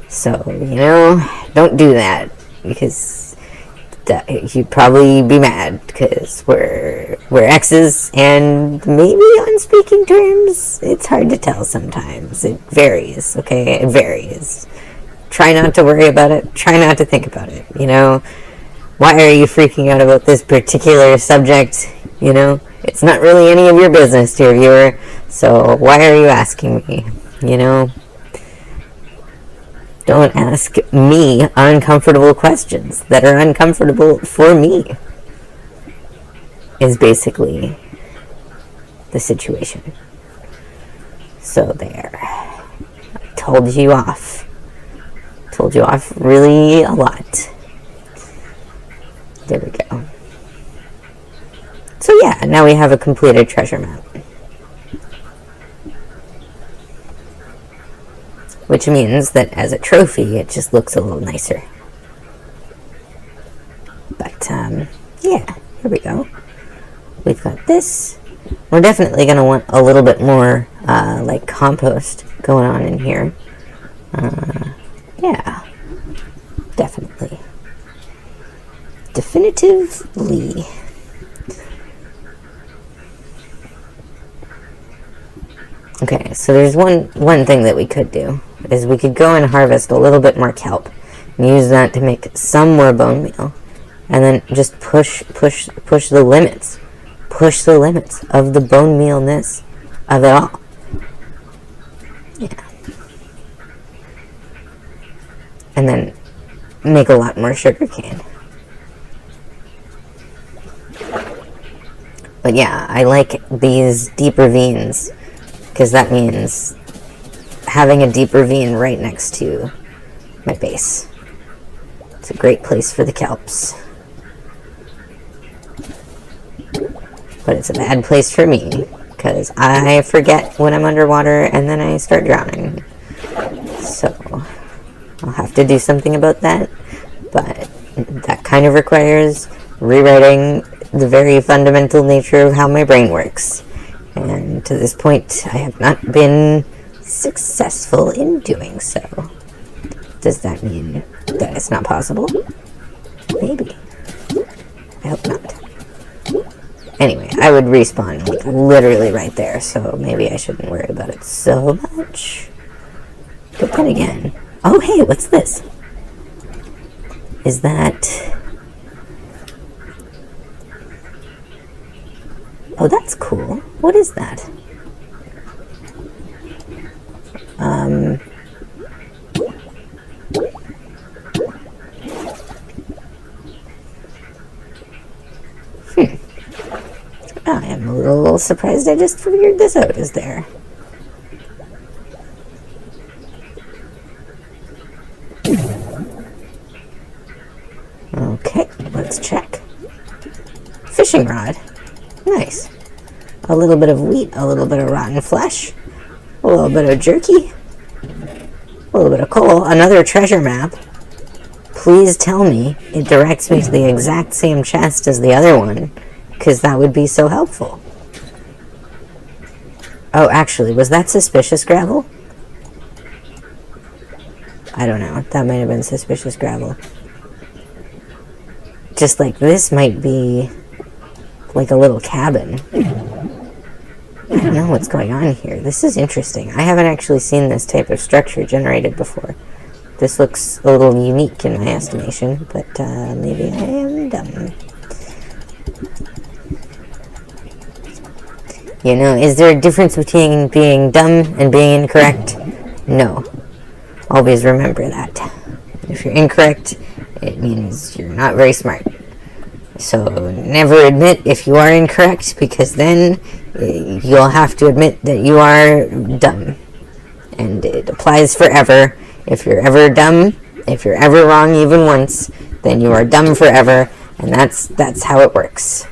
[SPEAKER 1] So, you know, don't do that, because you'd probably be mad, because we're exes, and maybe on speaking terms. It's hard to tell sometimes. It varies, okay? It varies. Try not to worry about it. Try not to think about it, you know? Why are you freaking out about this particular subject, you know? It's not really any of your business, dear viewer, so why are you asking me, you know? Don't ask me uncomfortable questions that are uncomfortable for me, is basically the situation. So there. Told you off really a lot. There we go. So yeah, now we have a completed treasure map. Which means that as a trophy, it just looks a little nicer. But, yeah, here we go. We've got this. We're definitely going to want a little bit more, like, compost going on in here. Yeah, definitely. Definitively. Okay, so there's one thing that we could do, is we could go and harvest a little bit more kelp and use that to make some more bone meal, and then just push the limits of the bone mealness of it all. Yeah. And then make a lot more sugar cane. But yeah, I like these deep ravines, because that means having a deep ravine right next to my base. It's a great place for the kelps. But it's a bad place for me, because I forget when I'm underwater and then I start drowning. So I'll have to do something about that, but that kind of requires rewriting the very fundamental nature of how my brain works. And to this point, I have not been successful in doing so. Does that mean that it's not possible? Maybe. I hope not. Anyway, I would respawn, like, literally right there, so maybe I shouldn't worry about it so much. But then again... Oh, hey, what's this? Is that... Oh, that's cool. What is that? I am a little surprised I just figured this out is there. Okay, let's check. Fishing rod. Nice. A little bit of wheat, a little bit of rotten flesh, a little bit of jerky, a little bit of coal, another treasure map. Please tell me it directs me to the exact same chest as the other one, because that would be so helpful. Oh, actually, was that suspicious gravel? I don't know. That might have been suspicious gravel. Just like this might be like a little cabin. I don't know what's going on here. This is interesting. I haven't actually seen this type of structure generated before. This looks a little unique in my estimation, but maybe I am dumb. You know, is there a difference between being dumb and being incorrect? No. Always remember that. If you're incorrect, it means you're not very smart. So never admit if you are incorrect, because then you'll have to admit that you are dumb. And it applies forever. If you're ever dumb, if you're ever wrong even once, then you are dumb forever, and that's how it works.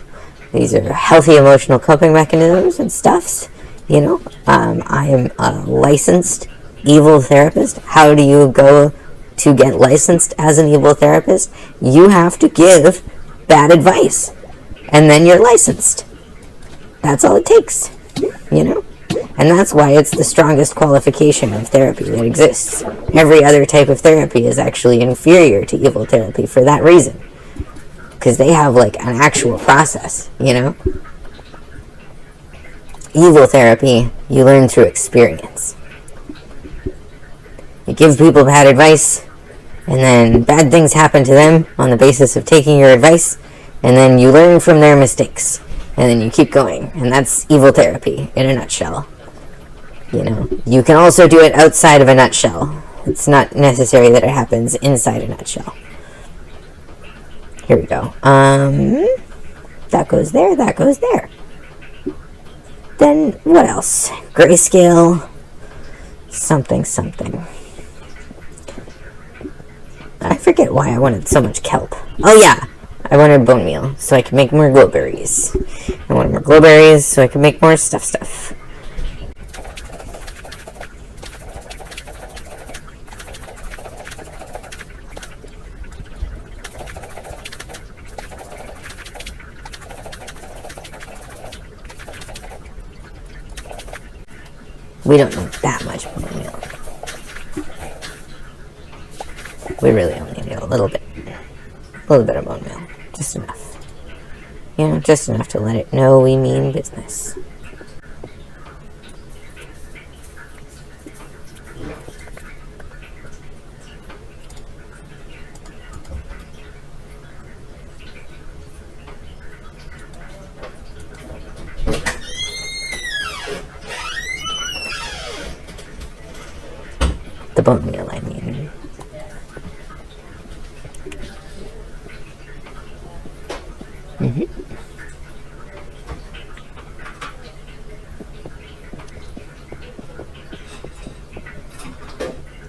[SPEAKER 1] These are healthy emotional coping mechanisms and stuffs, you know. I am a licensed evil therapist. How do you go to get licensed as an evil therapist? You have to give bad advice, and then you're licensed. That's all it takes, you know? And that's why it's the strongest qualification of therapy that exists. Every other type of therapy is actually inferior to evil therapy for that reason. Because they have, like, an actual process, you know? Evil therapy, you learn through experience. You give people bad advice, and then bad things happen to them on the basis of taking your advice, and then you learn from their mistakes, and then you keep going. And that's evil therapy in a nutshell. You know, you can also do it outside of a nutshell. It's not necessary that it happens inside a nutshell. Here we go. That goes there, that goes there. Then, what else? Grayscale. Something, something. I forget why I wanted so much kelp. Oh yeah, I wanted bone meal, so I could make more glowberries. I wanted more glowberries, so I could make more stuff. We don't need that much bone meal. We really only need a little bit of bone meal. Just enough. You know, just enough to let it know we mean business. The bone meal, I mean.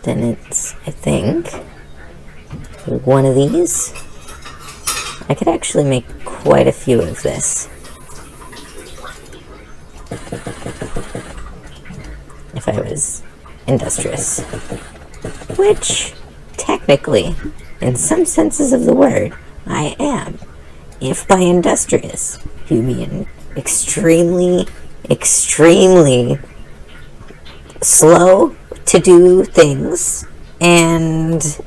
[SPEAKER 1] Then it's, I think, one of these. I could actually make quite a few of this. If I was industrious. Which, technically, in some senses of the word, I am. If by industrious, you mean extremely, extremely slow to do things and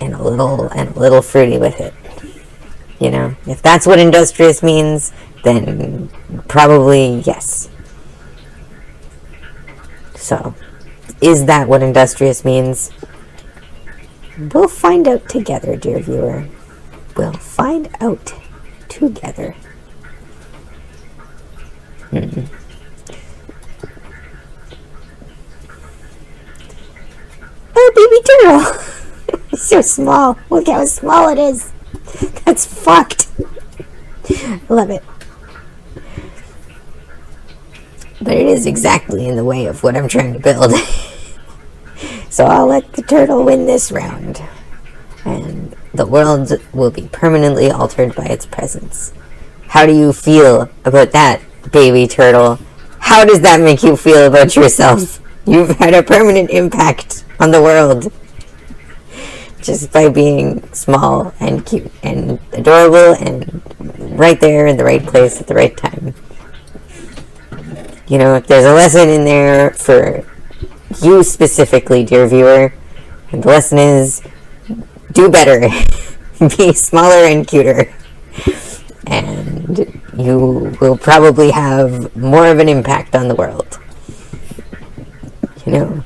[SPEAKER 1] a little fruity with it. You know, if that's what industrious means, then probably yes. So, is that what industrious means? We'll find out together, dear viewer. We'll find out together. Oh, baby turtle! It's so small. Look how small it is. it's fucked. I love it. But it is exactly in the way of what I'm trying to build. So I'll let the turtle win this round. And the world will be permanently altered by its presence. How do you feel about that, baby turtle? How does that make you feel about yourself? You've had a permanent impact on the world. Just by being small and cute and adorable and right there in the right place at the right time. You know, if there's a lesson in there for you specifically, dear viewer, and the lesson is, do better. Be smaller and cuter. And you will probably have more of an impact on the world. You know?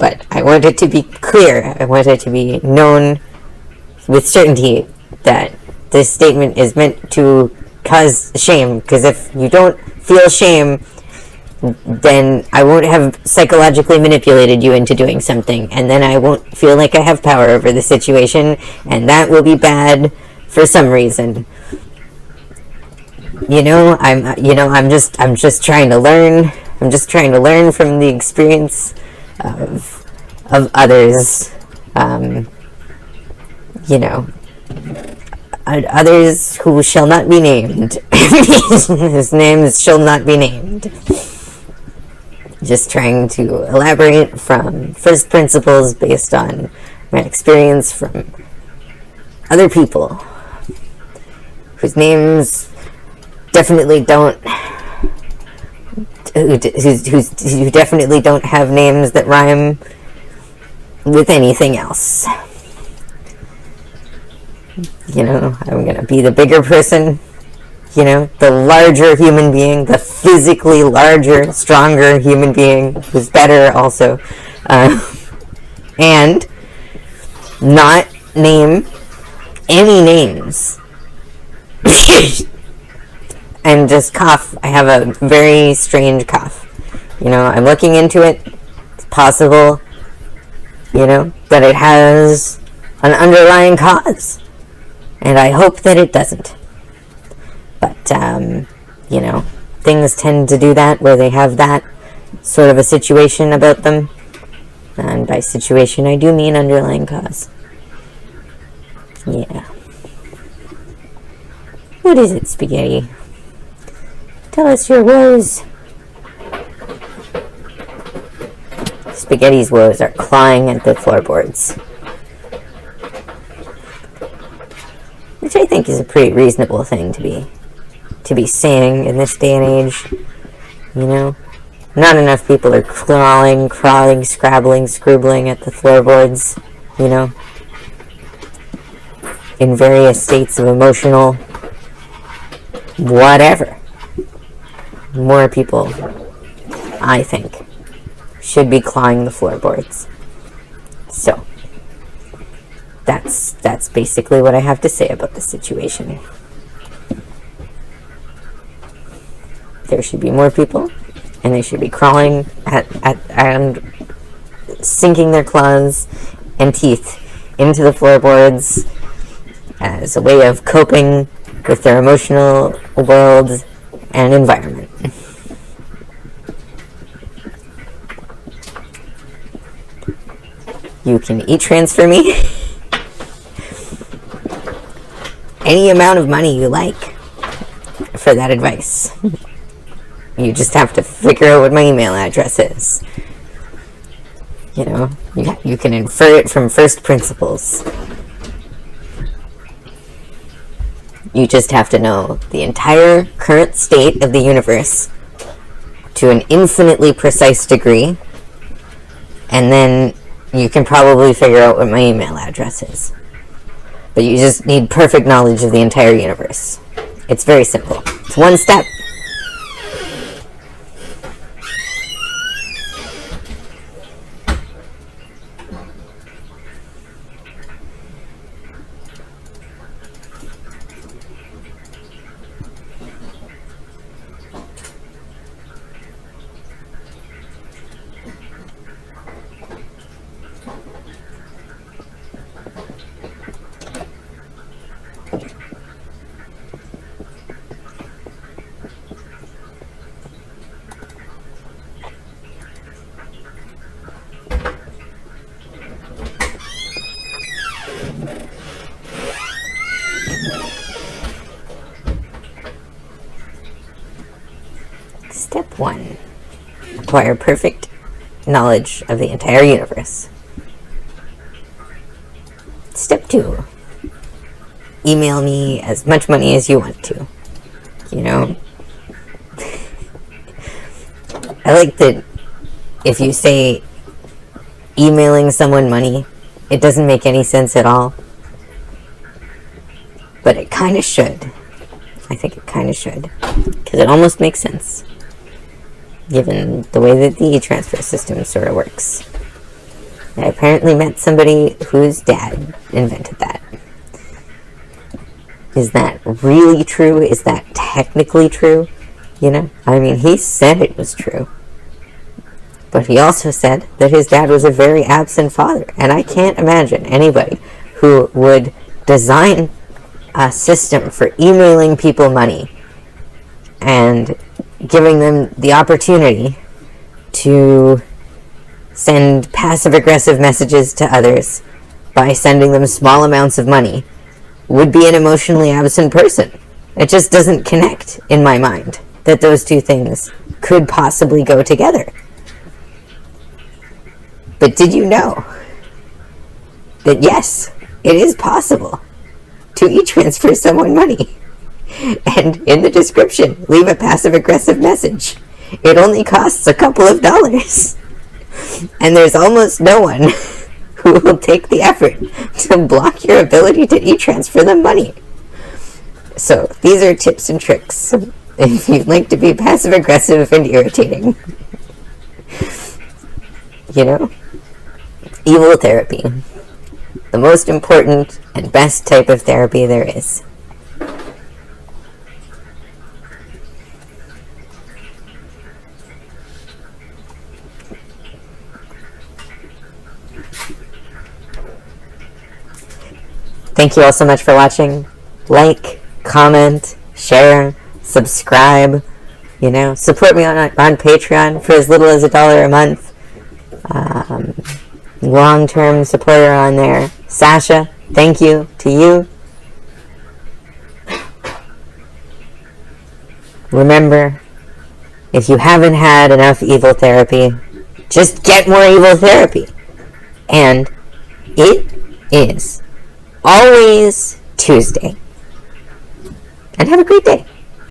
[SPEAKER 1] But I want it to be clear. I want it to be known with certainty that this statement is meant to cause shame. Because if you don't feel shame, then I won't have psychologically manipulated you into doing something, and then I won't feel like I have power over the situation, and that will be bad for some reason. I'm just trying to learn. I'm just trying to learn from the experience of others. Others who shall not be named. His names shall not be named. Just trying to elaborate from first principles based on my experience from other people whose names definitely don't who definitely don't have names that rhyme with anything else. I'm gonna be the bigger person. The larger human being, the physically larger, stronger human being, who's better also, and not name any names, and just cough. I have a very strange cough. I'm looking into it. It's possible, that it has an underlying cause, and I hope that it doesn't. But, things tend to do that where they have that sort of a situation about them. And by situation, I do mean underlying cause. Yeah. What is it, Spaghetti? Tell us your woes. Spaghetti's woes are clawing at the floorboards. Which I think is a pretty reasonable thing to be saying in this day and age. Not enough people are crawling, scrabbling, scribbling at the floorboards, in various states of emotional whatever. More people, I think, should be clawing the floorboards. So, that's basically what I have to say about the situation. There should be more people, and they should be crawling at and sinking their claws and teeth into the floorboards as a way of coping with their emotional world and environment. You can e-transfer me any amount of money you like for that advice. You just have to figure out what my email address is. You can infer it from first principles. You just have to know the entire current state of the universe to an infinitely precise degree, and then you can probably figure out what my email address is. But you just need perfect knowledge of the entire universe. It's very simple. It's one step. Step 1. Acquire perfect knowledge of the entire universe. Step 2. Email me as much money as you want to. You know? I like that if you say emailing someone money, it doesn't make any sense at all. But it kind of should. I think it kind of should. Because it almost makes sense. Given the way that the e-transfer system sort of works. I apparently met somebody whose dad invented that. Is that really true? Is that technically true? You know? I mean, he said it was true. But he also said that his dad was a very absent father. And I can't imagine anybody who would design a system for emailing people money and giving them the opportunity to send passive-aggressive messages to others by sending them small amounts of money would be an emotionally absent person. It just doesn't connect in my mind that those two things could possibly go together. But did you know that yes, it is possible to e-transfer someone money? And in the description, leave a passive-aggressive message. It only costs a couple of dollars. And there's almost no one who will take the effort to block your ability to e-transfer them money. So, these are tips and tricks if you'd like to be passive-aggressive and irritating. You know? Evil therapy. The most important and best type of therapy there is. Thank you all so much for watching. Like, comment, share, subscribe. You know, support me on Patreon for as little as $1 a month. Long-term supporter on there, Sasha. Thank you to you. Remember, if you haven't had enough evil therapy, just get more evil therapy. And it is always Tuesday. And have a great day.